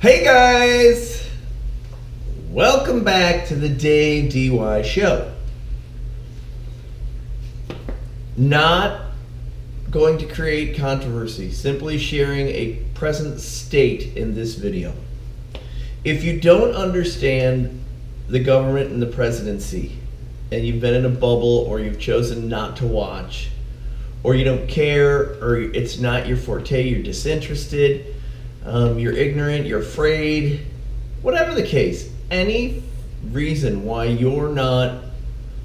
Hey guys! Welcome back to the Dave DY Show. Not going to create controversy, simply sharing a present state in this video. If you don't understand the government and the presidency, and you've been in a bubble, or you've chosen not to watch, or you don't care, or it's not your forte, you're disinterested, you're ignorant, you're afraid, whatever the case, any reason why you're not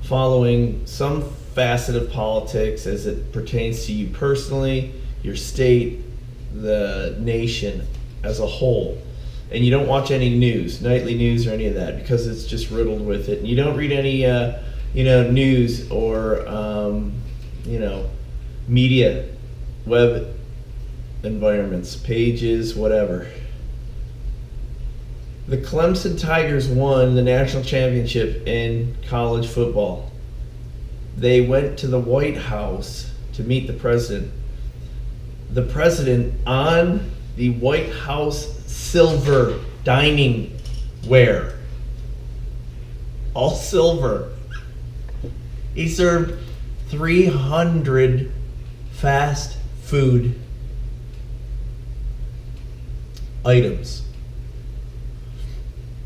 following some facet of politics as it pertains to you personally, your state, the nation as a whole, and you don't watch any news, nightly news or any of that, because it's just riddled with it, and you don't read any news or media, web environments, pages, whatever. The Clemson Tigers won the national championship in college football. They went to the White House to meet the president. The president, on the White House silver dining ware, all silver, he served 300 fast food items.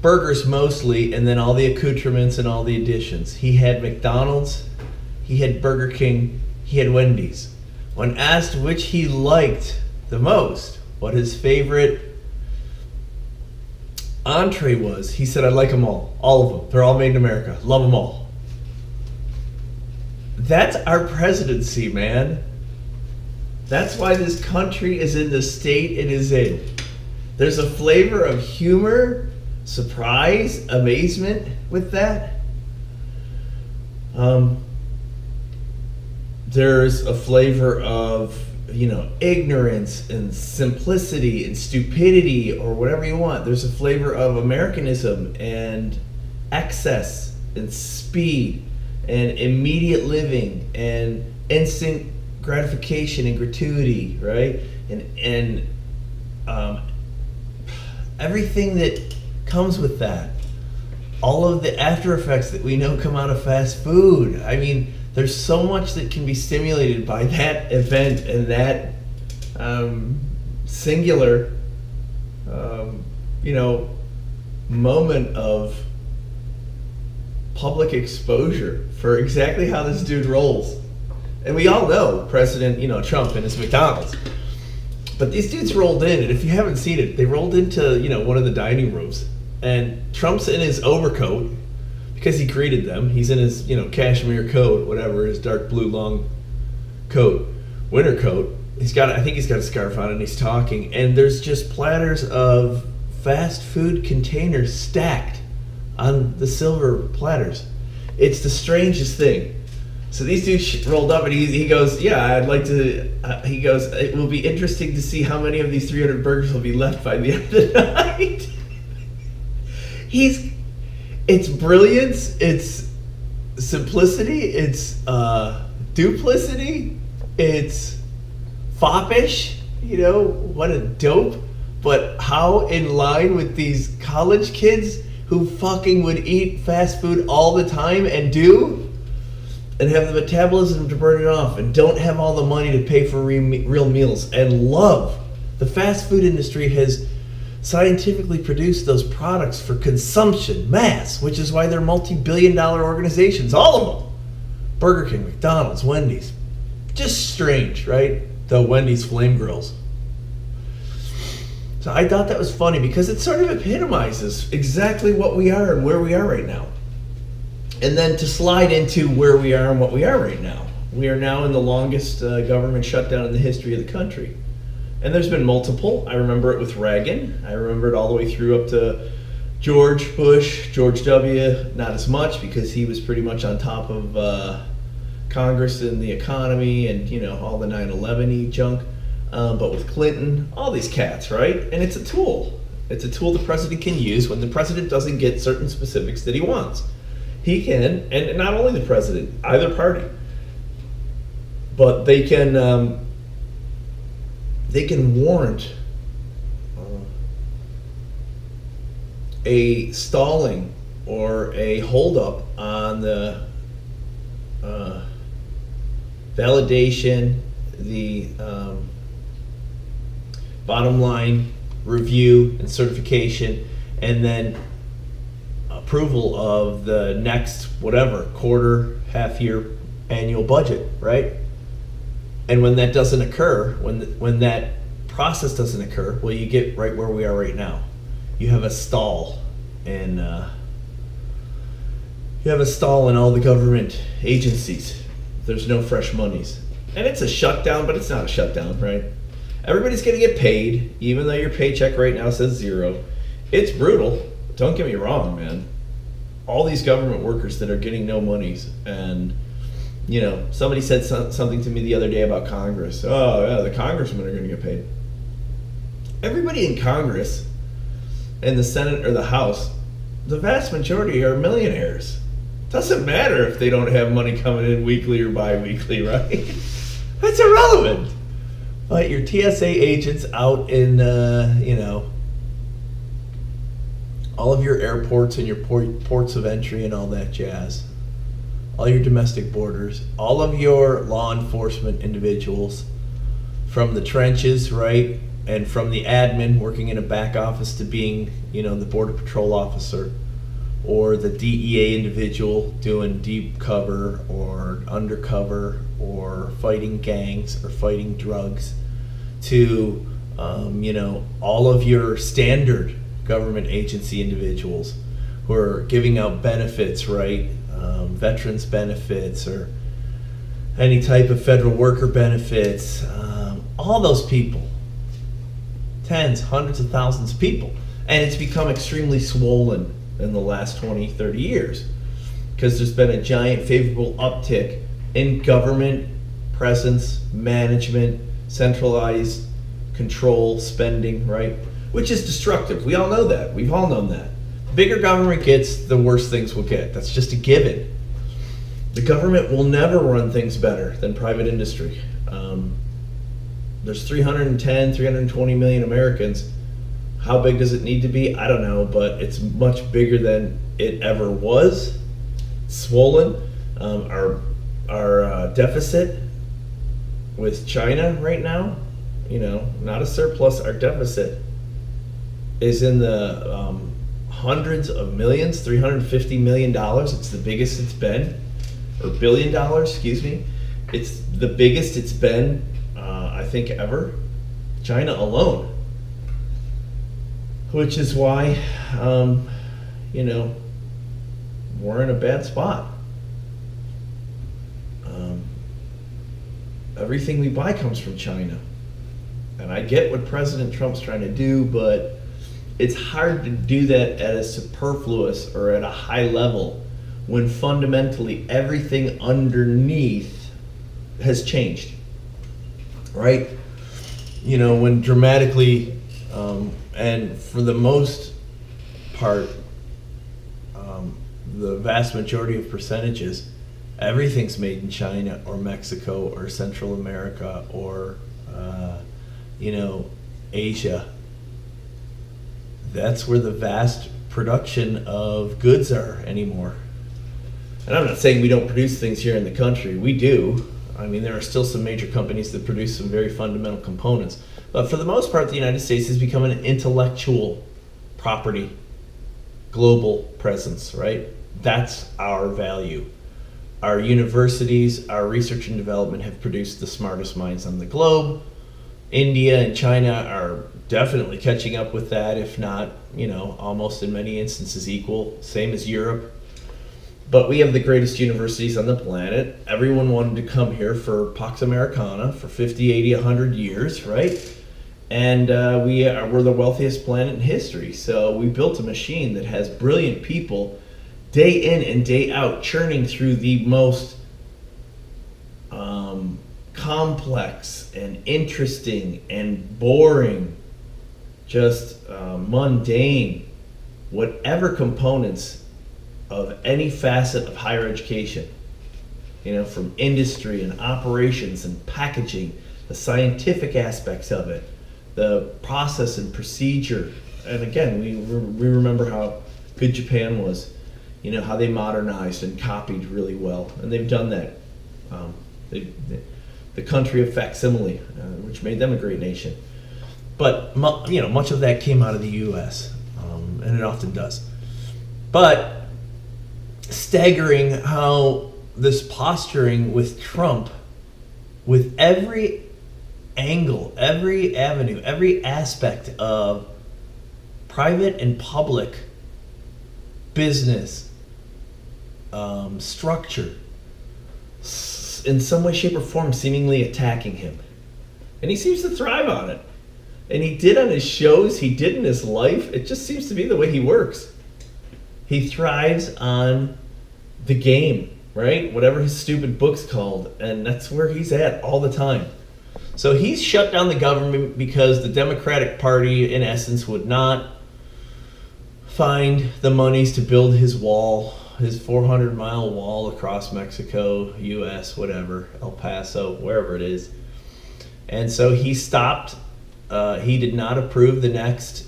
Burgers mostly, and then all the accoutrements and all the additions. He had McDonald's, he had Burger King, he had Wendy's. When asked which he liked the most, what his favorite entree was, he said, "I like them all of them. They're all made in America. Love them all." That's our presidency, man. That's why this country is in the state it is in. There's a flavor of humor, surprise, amazement with that. There's a flavor of, ignorance and simplicity and stupidity, or whatever you want. There's a flavor of Americanism and excess and speed and immediate living and instant gratification and gratuity, right? And everything that comes with that. All of the after effects that we know come out of fast food. I mean, there's so much that can be stimulated by that event and that singular, moment of public exposure for exactly how this dude rolls. And we all know President, Trump and his McDonald's. But these dudes rolled in, and if you haven't seen it, they rolled into, one of the dining rooms. And Trump's in his overcoat, because he greeted them. He's in his, cashmere coat, whatever, his dark blue long coat, winter coat. I think he's got a scarf on, and he's talking. And there's just platters of fast food containers stacked on the silver platters. It's the strangest thing. So these dudes rolled up, and he goes, "Yeah, I'd like to." He goes, "It will be interesting to see how many of these 300 burgers will be left by the end of the night." It's brilliance, it's simplicity, it's duplicity, it's foppish. What a dope! But how in line with these college kids who fucking would eat fast food all the time and have the metabolism to burn it off, and don't have all the money to pay for real meals, and love. The fast food industry has scientifically produced those products for consumption, mass, which is why they're multi-billion-dollar organizations, all of them. Burger King, McDonald's, Wendy's. Just strange, right? The Wendy's flame grills. So I thought that was funny because it sort of epitomizes exactly what we are and where we are right now. And then to slide into where we are and what we are right now. We are now in the longest government shutdown in the history of the country. And there's been multiple. I remember it with Reagan. I remember it all the way through up to George Bush, George W. Not as much, because he was pretty much on top of Congress and the economy and, all the 9/11-y junk. But with Clinton, all these cats, right? And it's a tool. It's a tool the president can use when the president doesn't get certain specifics that he wants. He can, and not only the president, either party, but they can warrant a stalling or a holdup on the validation, the bottom line review and certification, and then approval of the next whatever quarter, half year, annual budget, right? And when that doesn't occur, when that process doesn't occur, well, you get right where we are right now. You have a stall, and you have a stall in all the government agencies. There's no fresh monies, and it's a shutdown, but it's not a shutdown, right? Everybody's gonna get paid, even though your paycheck right now says zero. It's brutal. Don't get me wrong, man. All these government workers that are getting no monies, and somebody said something to me the other day about Congress. Oh yeah, the congressmen are going to get paid. Everybody in Congress, in the Senate or the House, the vast majority are millionaires. Doesn't matter if they don't have money coming in weekly or bi-weekly, right? That's irrelevant. But your TSA agents out in, all of your airports and your ports of entry and all that jazz, all your domestic borders, all of your law enforcement individuals, from the trenches, right, and from the admin working in a back office to being, the border patrol officer, or the DEA individual doing deep cover or undercover or fighting gangs or fighting drugs, to all of your standard government agency individuals who are giving out benefits, right? Veterans benefits or any type of federal worker benefits, all those people, tens, hundreds of thousands of people. And it's become extremely swollen in the last 20, 30 years because there's been a giant favorable uptick in government presence, management, centralized control, spending, right? Which is destructive. We all know that. We've all known that. The bigger government gets, the worse things will get. That's just a given. The government will never run things better than private industry. There's 310, 320 million Americans. How big does it need to be? I don't know, but it's much bigger than it ever was. Swollen. Our deficit with China right now, not a surplus, our deficit is in the hundreds of millions, $350 million. It's the biggest it's been, or $1 billion, excuse me. It's the biggest it's been, I think, ever. China alone. Which is why, we're in a bad spot. Everything we buy comes from China. And I get what President Trump's trying to do, but it's hard to do that at a superfluous or at a high level when fundamentally everything underneath has changed, right? When dramatically, and for the most part, the vast majority of percentages, everything's made in China or Mexico or Central America or, Asia. That's where the vast production of goods are anymore. And I'm not saying we don't produce things here in the country. We do. I mean, there are still some major companies that produce some very fundamental components. But for the most part, the United States has become an intellectual property, global presence, right? That's our value. Our universities, our research and development have produced the smartest minds on the globe. India and China are definitely catching up with that, if not, almost in many instances equal, same as Europe. But we have the greatest universities on the planet. Everyone wanted to come here for Pax Americana for 50, 80, 100 years, right? And we're the wealthiest planet in history. So we built a machine that has brilliant people day in and day out churning through the most complex and interesting and boring, just mundane, whatever components of any facet of higher education, from industry and operations and packaging, the scientific aspects of it, the process and procedure and again, we remember how good Japan was, how they modernized and copied really well, and they've done that. The country of facsimile, which made them a great nation. But much of that came out of the U.S., and it often does. But staggering how this posturing with Trump, with every angle, every avenue, every aspect of private and public business structure, in some way, shape, or form, seemingly attacking him. And he seems to thrive on it. And he did on his shows, he did in his life. It just seems to be the way he works. He thrives on the game, right? Whatever his stupid book's called. And that's where he's at all the time. So he's shut down the government because the Democratic Party, in essence, would not find the monies to build his wall, his 400-mile wall across Mexico, U.S., whatever, El Paso, wherever it is. And so he stopped. He did not approve the next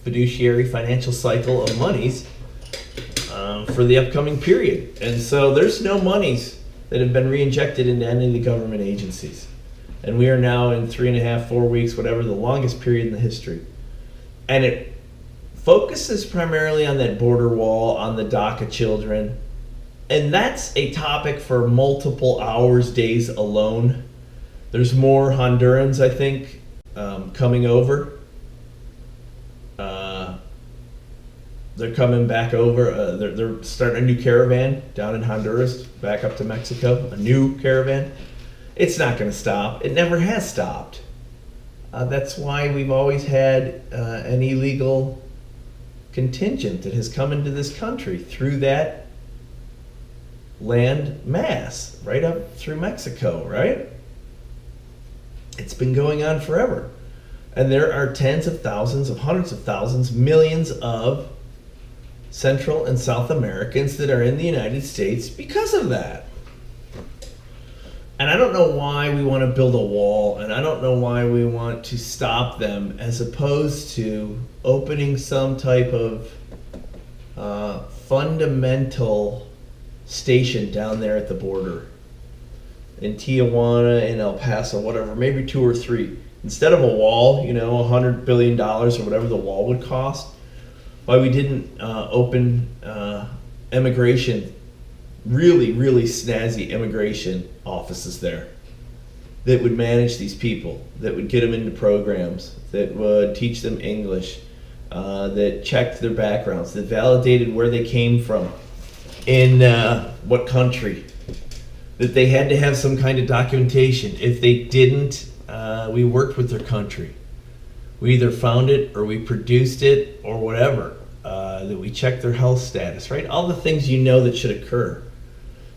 fiduciary financial cycle of monies for the upcoming period. And so there's no monies that have been re-injected into any of the government agencies. And we are now in 3.5, 4 weeks, whatever, the longest period in the history. And it focuses primarily on that border wall, on the DACA children. And that's a topic for multiple hours, days alone. There's more Hondurans, I think, coming over. They're coming back over. They're starting a new caravan down in Honduras, back up to Mexico, a new caravan. It's not going to stop. It never has stopped. That's why we've always had an illegal contingent that has come into this country through that land mass, right up through Mexico, right? It's been going on forever. And there are tens of thousands, of hundreds of thousands, millions of Central and South Americans that are in the United States because of that. And I don't know why we want to build a wall, and I don't know why we want to stop them, as opposed to opening some type of fundamental station down there at the border. In Tijuana, in El Paso, whatever, maybe 2 or 3. Instead of a wall, $100 billion or whatever the wall would cost, why we didn't open immigration, really, really snazzy immigration offices there that would manage these people, that would get them into programs, that would teach them English, that checked their backgrounds, that validated where they came from, in what country, that they had to have some kind of documentation. If they didn't, we worked with their country. We either found it or we produced it or whatever, that we checked their health status, right? All the things that should occur.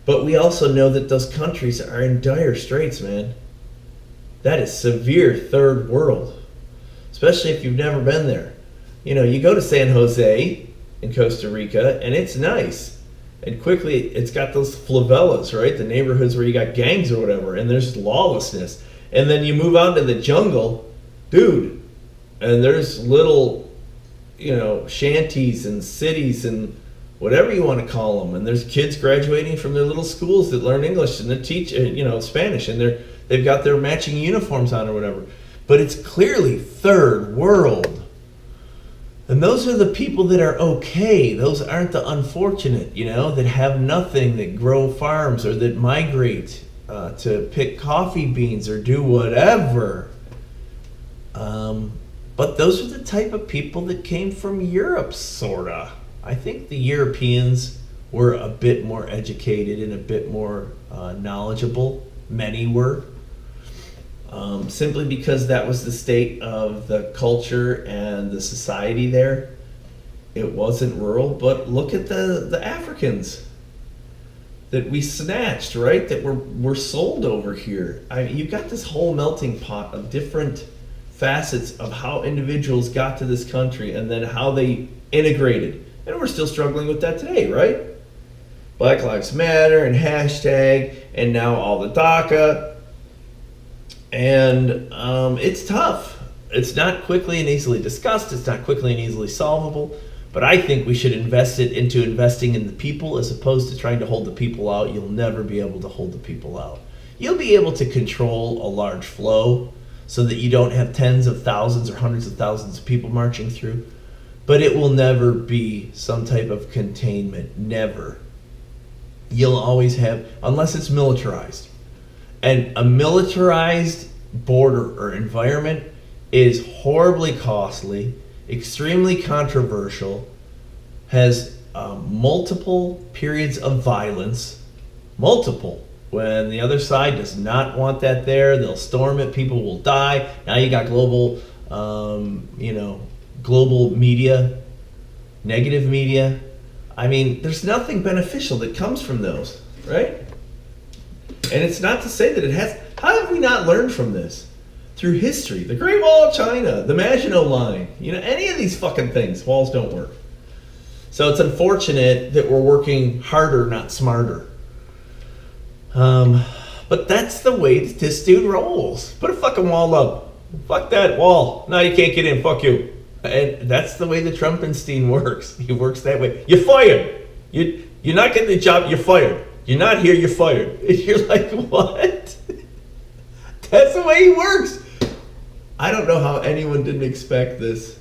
But we also know that those countries are in dire straits, man. That is severe third world, especially if you've never been there. You go to San Jose in Costa Rica, and it's nice. And quickly, it's got those favelas, right? The neighborhoods where you got gangs or whatever, and there's lawlessness. And then you move out to the jungle, dude, and there's little, shanties and cities and whatever you want to call them. And there's kids graduating from their little schools that learn English and that teach, Spanish, and they've got their matching uniforms on or whatever. But it's clearly third world. And those are the people that are okay. Those aren't the unfortunate, that have nothing, that grow farms or that migrate to pick coffee beans or do whatever. But those are the type of people that came from Europe, sorta. I think the Europeans were a bit more educated and a bit more knowledgeable. Many were. Simply because that was the state of the culture and the society there. It wasn't rural, but look at the Africans that we snatched, right? That were sold over here. You've got this whole melting pot of different facets of how individuals got to this country and then how they integrated. And we're still struggling with that today, right? Black Lives Matter and hashtag, and now all the DACA. And it's tough. it's not quickly and easily discussed. It's not quickly and easily solvable. But I think we should invest it into investing in the people as opposed to trying to hold the people out. You'll never be able to hold the people out. You'll be able to control a large flow so that you don't have tens of thousands or hundreds of thousands of people marching through. But it will never be some type of containment. Never. You'll always have, unless it's militarized. And a militarized border or environment is horribly costly, extremely controversial, has multiple periods of violence, multiple. When the other side does not want that there, they'll storm it, people will die. Now you got global, global media, negative media. I mean, there's nothing beneficial that comes from those, right? And it's not to say that it has. How have we not learned from this? Through history, the Great Wall of China, the Maginot Line, any of these fucking things, walls don't work. So it's unfortunate that we're working harder, not smarter. But that's the way that this dude rolls. Put a fucking wall up. Fuck that wall. No, you can't get in. Fuck you. And that's the way the Trumpenstein works. He works that way. You're fired. You're not getting the job. You're fired. You're not here. You're fired. And you're like, what? That's the way he works. I don't know how anyone didn't expect this.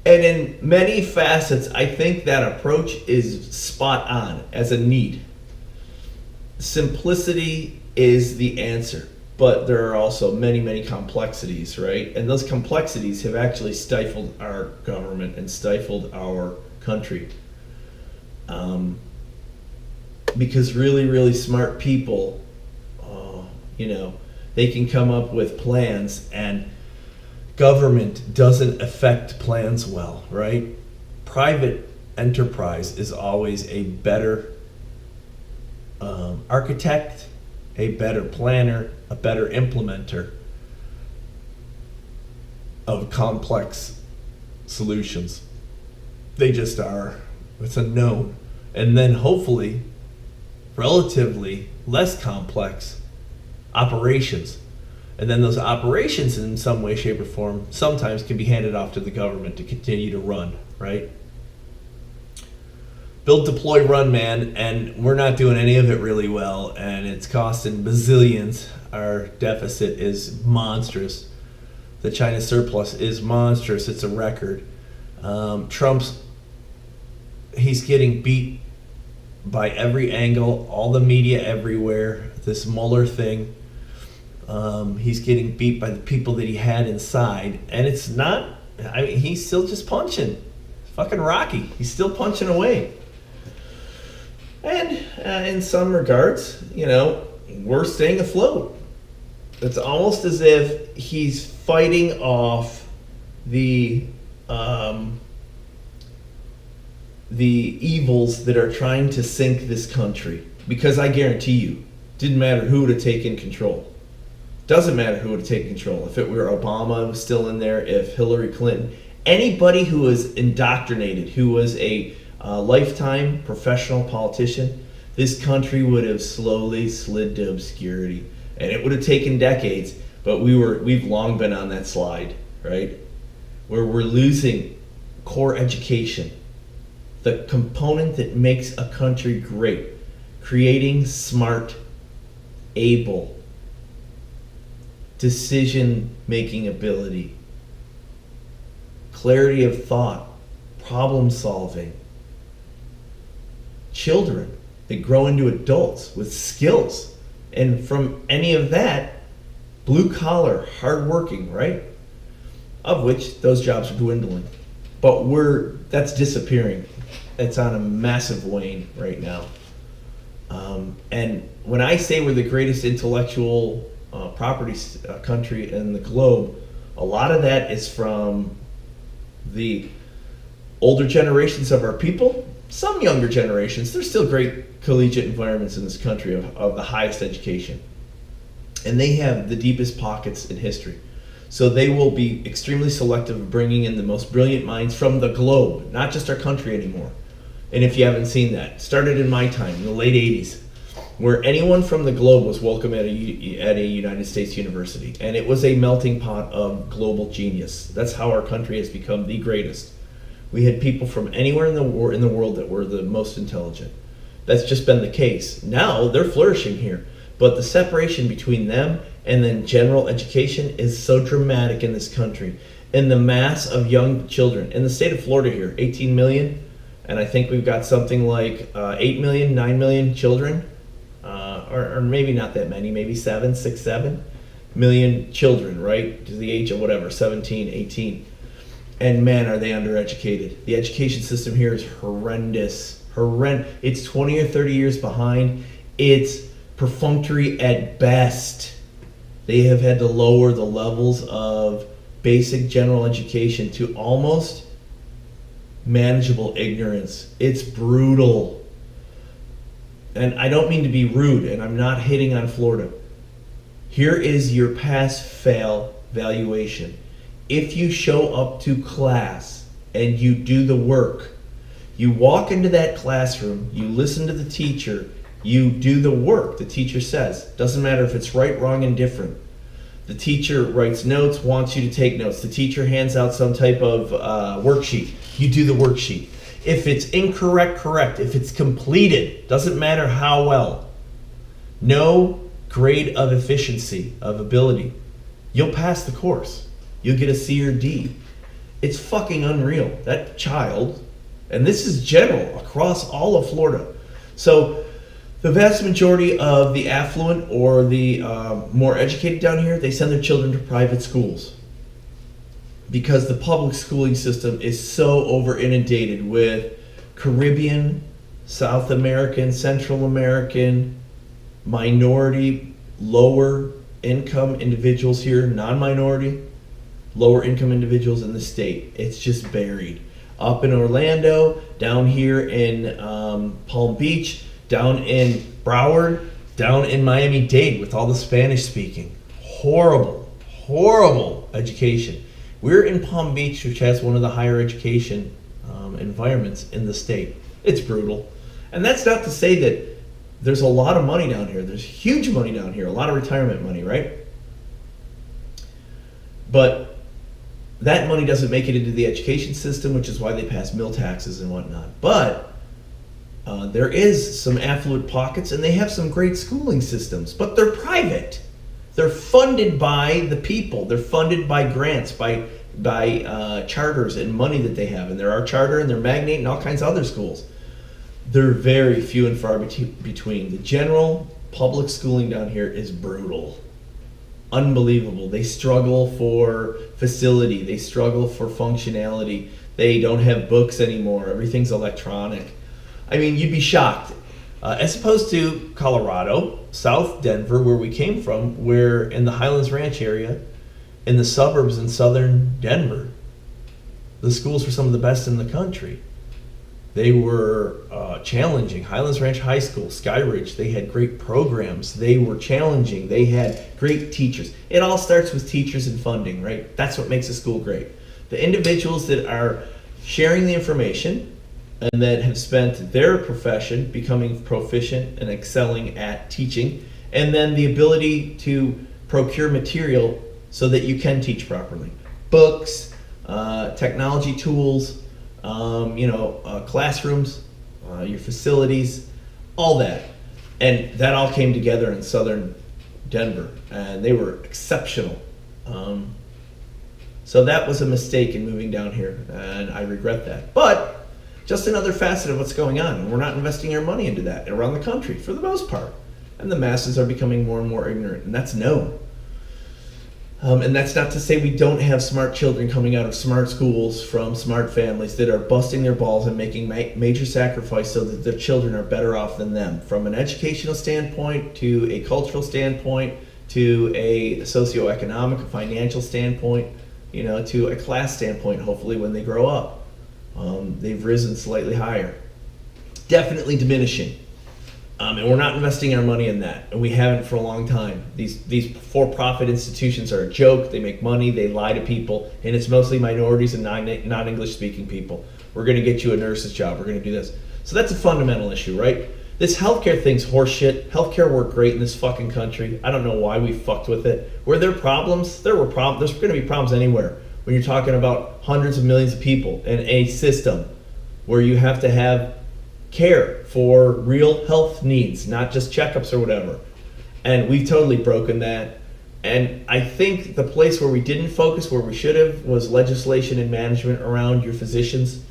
And in many facets, I think that approach is spot on as a need. Simplicity is the answer, but there are also many, many complexities, right? And those complexities have actually stifled our government and stifled our country. Because really, really smart people, they can come up with plans, and government doesn't affect plans well, right? Private enterprise is always a better architect, a better planner, a better implementer of complex solutions. They just are. It's a known. And then hopefully, relatively less complex operations. And then those operations in some way, shape, or form sometimes can be handed off to the government to continue to run, right? Build, deploy, run, man, and we're not doing any of it really well, and it's costing bazillions. Our deficit is monstrous. The China surplus is monstrous. It's a record. He's getting beat by every angle, all the media everywhere, this Mueller thing. He's getting beat by the people that he had inside, and it's not, he's still just punching. Fucking Rocky. He's still punching away. And in some regards, we're staying afloat. It's almost as if he's fighting off the evils that are trying to sink this country. Because I guarantee you, didn't matter who would have taken control. Doesn't matter who would have taken control. If it were Obama was still in there, if Hillary Clinton, anybody who was indoctrinated, who was a lifetime professional politician, this country would have slowly slid to obscurity. And it would have taken decades, but we've long been on that slide, right? Where we're losing core education, the component that makes a country great, creating smart, able, decision-making ability, clarity of thought, problem solving, children that grow into adults with skills. And from any of that, blue collar, hardworking, right? Of which those jobs are dwindling. But that's disappearing. It's on a massive wane right now. And when I say we're the greatest intellectual property country in the globe, a lot of that is from the older generations of our people. Some younger generations, there's still great collegiate environments in this country of the highest education. And they have the deepest pockets in history. So they will be extremely selective of bringing in the most brilliant minds from the globe, not just our country anymore. And if you haven't seen that, started in my time, in the late 80s, where anyone from the globe was welcome at a United States university. And it was a melting pot of global genius. That's how our country has become the greatest. We had people from anywhere in the world that were the most intelligent. That's just been the case. Now they're flourishing here. But the separation between them and then general education is so dramatic in this country. And the mass of young children in the state of Florida here, 18 million, and I think we've got something like 8 million, 9 million children, or maybe not that many, maybe 7 million children, right? To the age of whatever, 17, 18. And man, are they undereducated. The education system here is horrendous. It's 20 or 30 years behind. It's perfunctory at best. They have had to lower the levels of basic general education to almost manageable ignorance. It's brutal. And I don't mean to be rude, and I'm not hitting on Florida. Here is your pass-fail valuation. If you show up to class and you do the work, you walk into that classroom, you listen to the teacher, you do the work the teacher says. Doesn't matter if it's right, wrong, and different. The teacher writes notes, wants you to take notes. The teacher hands out some type of worksheet. You do the worksheet. If it's incorrect, correct. If it's completed, doesn't matter how well. No grade of efficiency, of ability. You'll pass the course. You'll get a C or D. It's fucking unreal. That child, and this is general across all of Florida. So the vast majority of the affluent or the more educated down here, they send their children to private schools because the public schooling system is so over inundated with Caribbean, South American, Central American, minority, lower income individuals here, non-minority, lower income individuals in the state. It's just buried. Up in Orlando, down here in Palm Beach, down in Broward, down in Miami-Dade with all the Spanish speaking. Horrible, horrible education. We're in Palm Beach, which has one of the higher education environments in the state. It's brutal. And that's not to say that there's a lot of money down here. There's huge money down here, a lot of retirement money, right? But that money doesn't make it into the education system, which is why they pass mill taxes and whatnot. But there is some affluent pockets, and they have some great schooling systems, but they're private. They're funded by the people. They're funded by grants, by charters and money that they have. And there are charter and they're magnate and all kinds of other schools. They're very few and far between. The general public schooling down here is brutal. Unbelievable. They struggle for facility. They struggle for functionality. They don't have books anymore. Everything's electronic. I mean, you'd be shocked. As opposed to Colorado, South Denver, where we came from, where in the Highlands Ranch area, in the suburbs in southern Denver, the schools were some of the best in the country. They were challenging. Highlands Ranch High School, Sky Ridge, they had great programs. They were challenging. They had great teachers. It all starts with teachers and funding, right? That's what makes a school great. The individuals that are sharing the information and that have spent their profession becoming proficient and excelling at teaching, and then the ability to procure material so that you can teach properly. Books, technology tools, classrooms, your facilities, all that. And that all came together in southern Denver, and they were exceptional. So that was a mistake in moving down here, and I regret that. But just another facet of what's going on, and we're not investing our money into that around the country for the most part. And the masses are becoming more and more ignorant, and that's known. And that's not to say we don't have smart children coming out of smart schools from smart families that are busting their balls and making major sacrifice so that their children are better off than them, from an educational standpoint to a cultural standpoint to a socioeconomic, a financial standpoint, to a class standpoint, hopefully when they grow up. They've risen slightly higher. Definitely diminishing. And we're not investing our money in that, and we haven't for a long time. These for-profit institutions are a joke. They make money, they lie to people, and it's mostly minorities and non-English speaking people. We're going to get you a nurse's job. We're going to do this. So that's a fundamental issue, right? This healthcare thing's horseshit. Healthcare worked great in this fucking country. I don't know why we fucked with it. Were there problems? There were problems. There's going to be problems anywhere when you're talking about hundreds of millions of people and a system where you have to have care for real health needs, not just checkups or whatever. And we've totally broken that. And I think the place where we didn't focus, where we should have, was legislation and management around your physicians.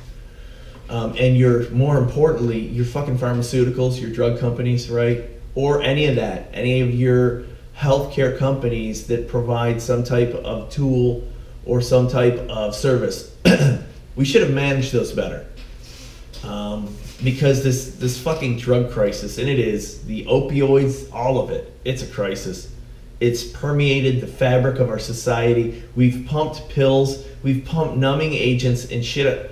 And more importantly, your fucking pharmaceuticals, your drug companies, right? Or any of that, any of your healthcare companies that provide some type of tool or some type of service. We should have managed those better. Because this fucking drug crisis, and it is, the opioids, all of it, it's a crisis. It's permeated the fabric of our society. We've pumped pills, we've pumped numbing agents and shit.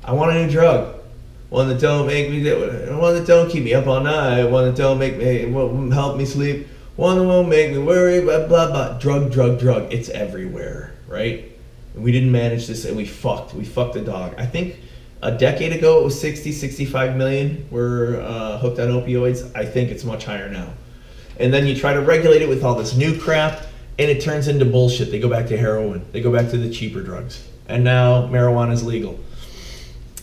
I want a new drug. One that don't make me, one that don't keep me up all night, one that don't make me, won't help me sleep, one that won't make me worry, blah, blah, blah. Drug. It's everywhere, right? And we didn't manage this, and we fucked the dog. I think a decade ago it was 65 million were hooked on opioids. I think it's much higher now. And then you try to regulate it with all this new crap, and it turns into bullshit. They go back to heroin. They go back to the cheaper drugs. And now marijuana is legal.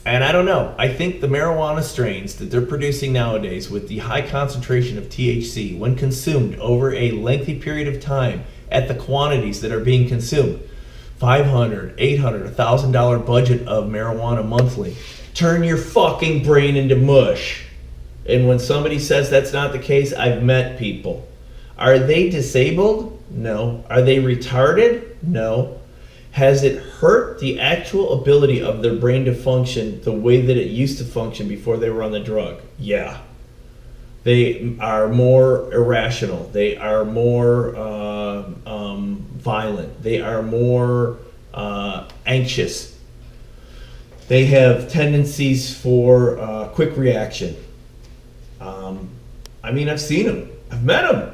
And I don't know. I think the marijuana strains that they're producing nowadays with the high concentration of THC, when consumed over a lengthy period of time at the quantities that are being consumed, $500, $800, $1,000 budget of marijuana monthly, turn your fucking brain into mush. And when somebody says that's not the case, I've met people. Are they disabled? No. Are they retarded? No. Has it hurt the actual ability of their brain to function the way that it used to function before they were on the drug? Yeah. They are more irrational. They are more violent. They are more anxious. They have tendencies for quick reaction. I mean, I've seen them. I've met them.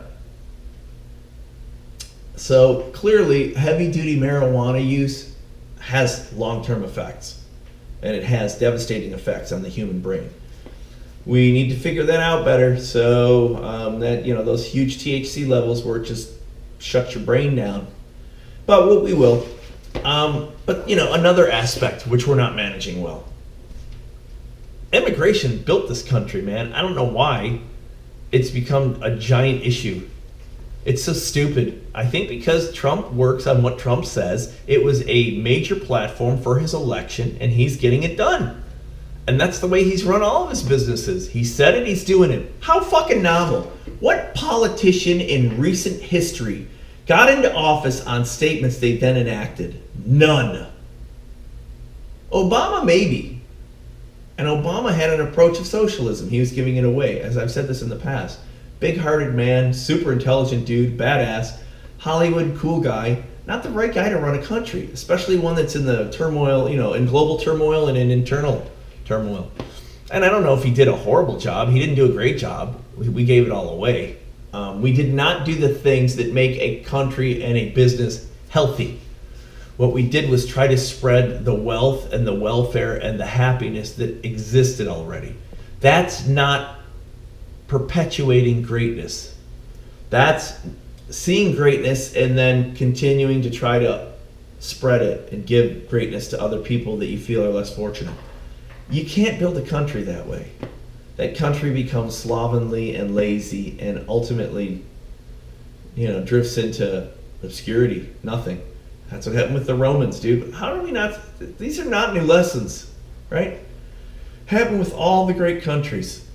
So clearly, heavy-duty marijuana use has long-term effects, and it has devastating effects on the human brain. We need to figure that out better, so that those huge THC levels where it just shuts your brain down. But we will. But another aspect which we're not managing well. Immigration built this country, man. I don't know why it's become a giant issue. It's so stupid. I think because Trump works on what Trump says, it was a major platform for his election, and he's getting it done. And that's the way he's run all of his businesses. He said it, he's doing it. How fucking novel. What politician in recent history got into office on statements they then enacted? None. Obama, maybe. And Obama had an approach of socialism. He was giving it away, as I've said this in the past. Big-hearted man, super intelligent dude, badass, Hollywood cool guy, not the right guy to run a country, especially one that's in the turmoil, in global turmoil and in internal turmoil. And I don't know if he did a horrible job. He didn't do a great job. We gave it all away. We did not do the things that make a country and a business healthy. What we did was try to spread the wealth and the welfare and the happiness that existed already. That's not perpetuating greatness. That's seeing greatness and then continuing to try to spread it and give greatness to other people that you feel are less fortunate. You can't build a country that way. That country becomes slovenly and lazy and ultimately, drifts into obscurity, nothing. That's what happened with the Romans, dude. How do we not, these are not new lessons, right? Happened with all the great countries.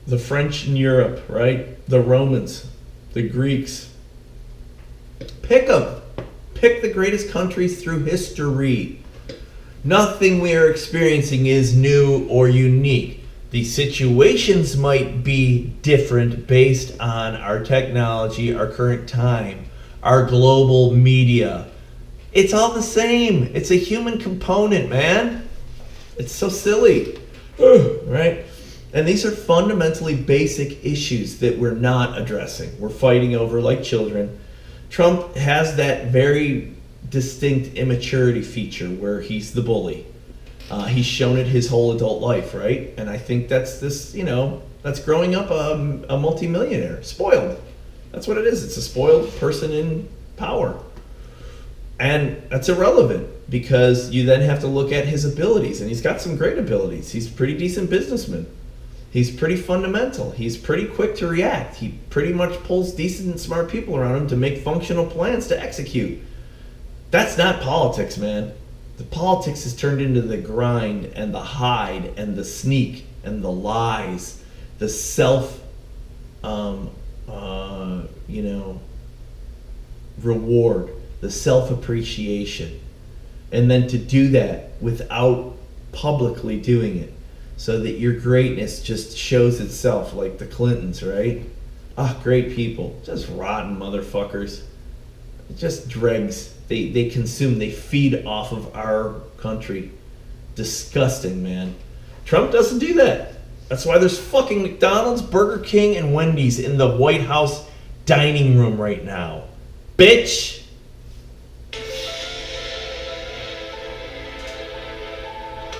The French in Europe, right? The Romans, the Greeks. Pick them. Pick the greatest countries through history. Nothing we are experiencing is new or unique. The situations might be different based on our technology, our current time, our global media. It's all the same. It's a human component, man. It's so silly, right? And these are fundamentally basic issues that we're not addressing. We're fighting over like children. Trump has that very distinct immaturity feature where he's the bully. He's shown it his whole adult life, right? And I think that's this, that's growing up a multimillionaire, spoiled. That's what it is. It's a spoiled person in power. And that's irrelevant because you then have to look at his abilities, and he's got some great abilities. He's a pretty decent businessman. He's pretty fundamental. He's pretty quick to react. He pretty much pulls decent and smart people around him to make functional plans to execute. That's not politics, man. The politics has turned into the grind and the hide and the sneak and the lies, the self, reward, the self-appreciation. And then to do that without publicly doing it so that your greatness just shows itself, like the Clintons, right? Great people. Just rotten motherfuckers. Just dregs. They consume, they feed off of our country. Disgusting, man. Trump doesn't do that. That's why there's fucking McDonald's, Burger King, and Wendy's in the White House dining room right now. Bitch!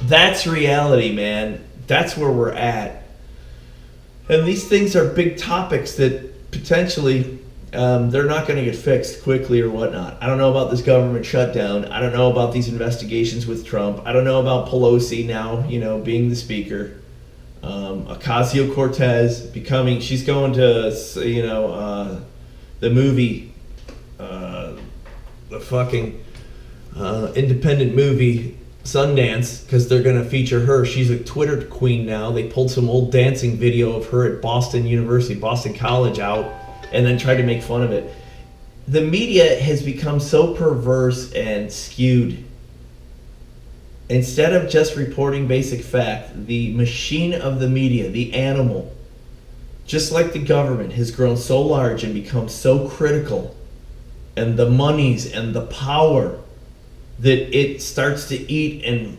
That's reality, man. That's where we're at. And these things are big topics that potentially they're not going to get fixed quickly or whatnot. I don't know about this government shutdown. I don't know about these investigations with Trump. I don't know about Pelosi now, being the speaker. Ocasio-Cortez she's going to, the movie, the fucking independent movie Sundance, because they're going to feature her. She's a Twitter queen now. They pulled some old dancing video of her at Boston College out, and then tried to make fun of it. The media has become so perverse and skewed. Instead of just reporting basic fact, the machine of the media, the animal, just like the government, has grown so large and become so critical, and the monies and the power, that it starts to eat and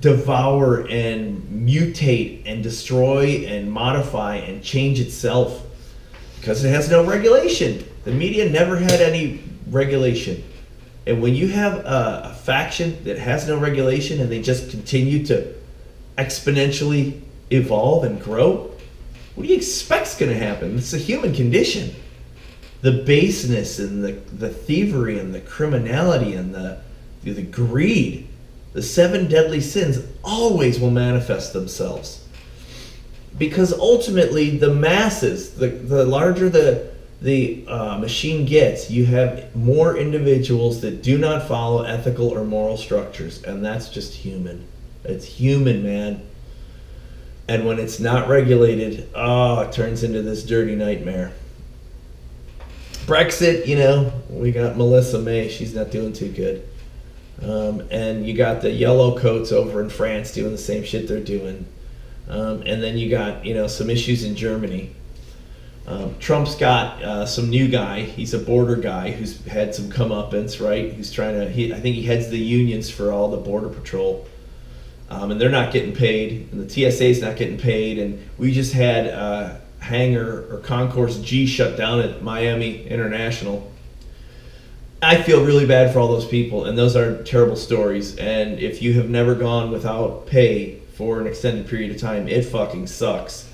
devour and mutate and destroy and modify and change itself because it has no regulation. The media never had any regulation. And when you have a faction that has no regulation and they just continue to exponentially evolve and grow, what do you expect's going to happen? It's a human condition. The baseness and the thievery and the criminality and the greed, the 7 deadly sins always will manifest themselves. Because ultimately the masses, the larger the machine gets, you have more individuals that do not follow ethical or moral structures, and that's just human. It's human, man. And when it's not regulated, it turns into this dirty nightmare. Brexit, we got Melissa May. She's not doing too good. And you got the yellow coats over in France doing the same shit they're doing. And then you got, some issues in Germany. Trump's got some new guy. He's a border guy who's had some comeuppance, right? Who's trying to, I think he heads the unions for all the border patrol. And they're not getting paid, and the TSA's not getting paid. And we just had Hangar or Concourse G shut down at Miami International. I feel really bad for all those people, and those are terrible stories. And if you have never gone without pay for an extended period of time, it fucking sucks.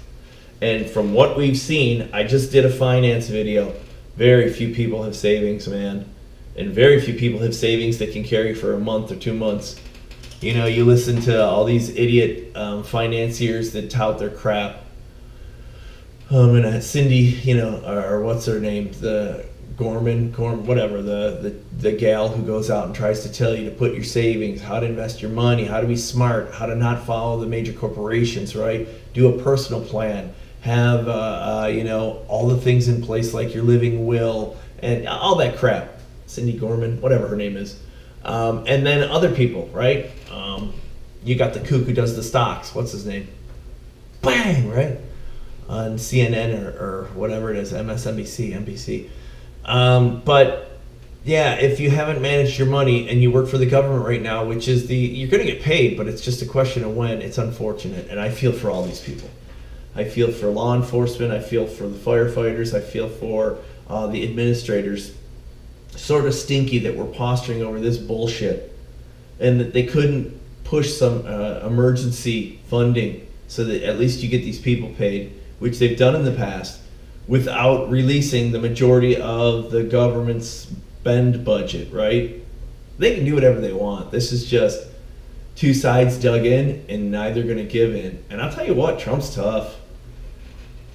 And from what we've seen, I just did a finance video. Very few people have savings, man. And very few people have savings that can carry for a month or 2 months. You listen to all these idiot financiers that tout their crap. And Cindy, or what's her name? The Gorman, whatever, the gal who goes out and tries to tell you to put your savings, how to invest your money, how to be smart, how to not follow the major corporations, right? Do a personal plan, have all the things in place like your living will and all that crap. Cindy Gorman, whatever her name is. And then other people, right? You got the kook who does the stocks. What's his name? Bang, right? On CNN or whatever it is, MSNBC, NBC. But yeah, if you haven't managed your money and you work for the government right now, which is you're going to get paid, but it's just a question of when. It's unfortunate. And I feel for all these people. I feel for law enforcement. I feel for the firefighters. I feel for the administrators. Sort of stinky that we're posturing over this bullshit and that they couldn't push some emergency funding so that at least you get these people paid which they've done in the past, without releasing the majority of the government's spend budget, right? They can do whatever they want. This is just two sides dug in and neither going to give in. And I'll tell you what, Trump's tough.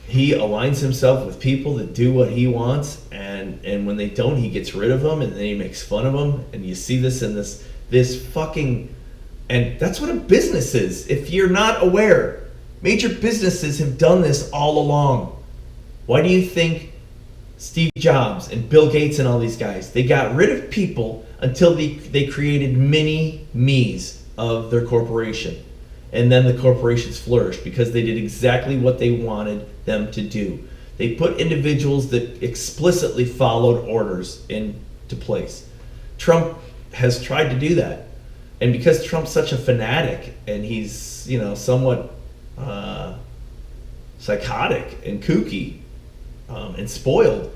He aligns himself with people that do what he wants, and when they don't, he gets rid of them, and then he makes fun of them. And you see this in this fucking, and that's what a business is. If you're not aware, major businesses have done this all along. Why do you think Steve Jobs and Bill Gates and all these guys, they got rid of people until they created mini me's of their corporation? And then the corporations flourished because they did exactly what they wanted them to do. They put individuals that explicitly followed orders into place. Trump has tried to do that. And because Trump's such a fanatic and he's, somewhat psychotic and kooky and spoiled,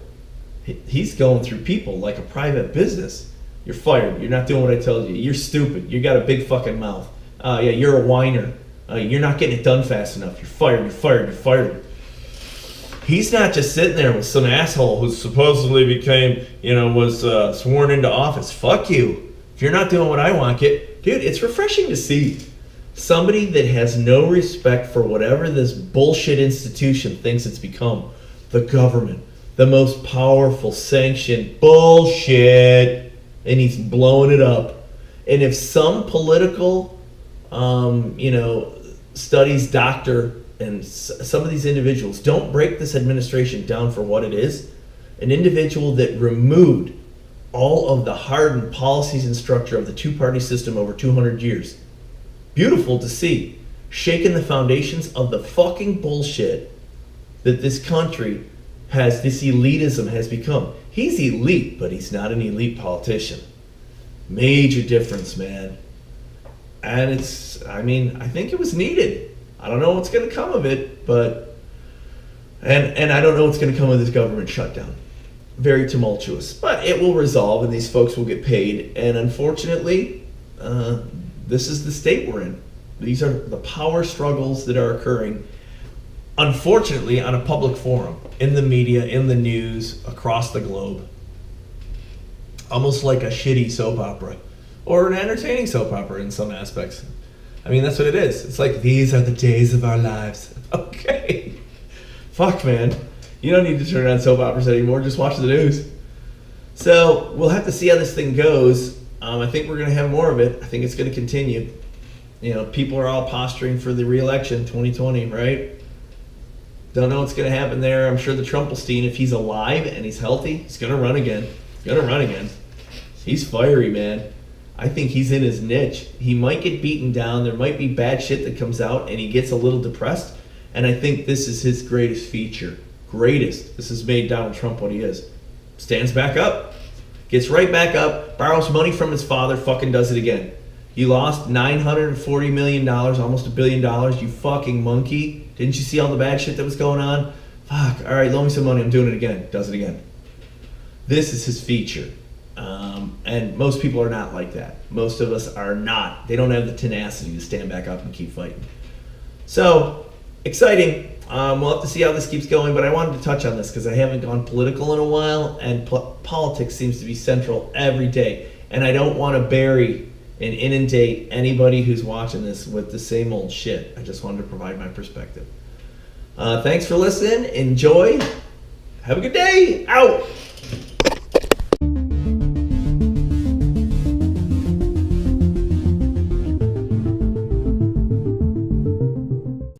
he's going through people like a private business. You're fired. You're not doing what I told you. You're stupid. You got a big fucking mouth. Yeah, you're a whiner. You're not getting it done fast enough. You're fired. You're fired. You're fired. He's not just sitting there with some asshole who supposedly was sworn into office. Fuck you. If you're not doing what I want, dude, it's refreshing to see somebody that has no respect for whatever this bullshit institution thinks it's become. The government, the most powerful sanctioned bullshit, and he's blowing it up. And if some political, studies doctor and some of these individuals don't break this administration down for what it is, an individual that removed all of the hardened policies and structure of the two-party system over 200 years. Beautiful to see. Shaking the foundations of the fucking bullshit that this country has, this elitism has become. He's elite, but he's not an elite politician. Major difference, man. And I think it was needed. I don't know what's going to come of it, but, and I don't know what's going to come of this government shutdown. Very tumultuous, but it will resolve and these folks will get paid. And unfortunately, this is the state we're in. These are the power struggles that are occurring, unfortunately, on a public forum, in the media, in the news, across the globe. Almost like a shitty soap opera, or an entertaining soap opera in some aspects. I mean, that's what it is. It's like, these are the days of our lives. Okay. Fuck, man. You don't need to turn on soap operas anymore. Just watch the news. So we'll have to see how this thing goes. I think we're going to have more of it. I think it's going to continue. People are all posturing for the re-election 2020, right? Don't know what's going to happen there. I'm sure the Trumpelstein, if he's alive and he's healthy, he's going to run again. He's fiery, man. I think he's in his niche. He might get beaten down. There might be bad shit that comes out and he gets a little depressed. And I think this is his greatest feature. This has made Donald Trump what he is. Stands back up. Gets right back up. Borrows money from his father. Fucking does it again. You lost $940 million, almost $1 billion. You fucking monkey. Didn't you see all the bad shit that was going on? Fuck. All right, loan me some money. I'm doing it again. Does it again. This is his feature. And most people are not like that. Most of us are not. They don't have the tenacity to stand back up and keep fighting. So, exciting. We'll have to see how this keeps going, but I wanted to touch on this because I haven't gone political in a while, and politics seems to be central every day. And I don't want to bury and inundate anybody who's watching this with the same old shit. I just wanted to provide my perspective. Thanks for listening. Enjoy. Have a good day. Out.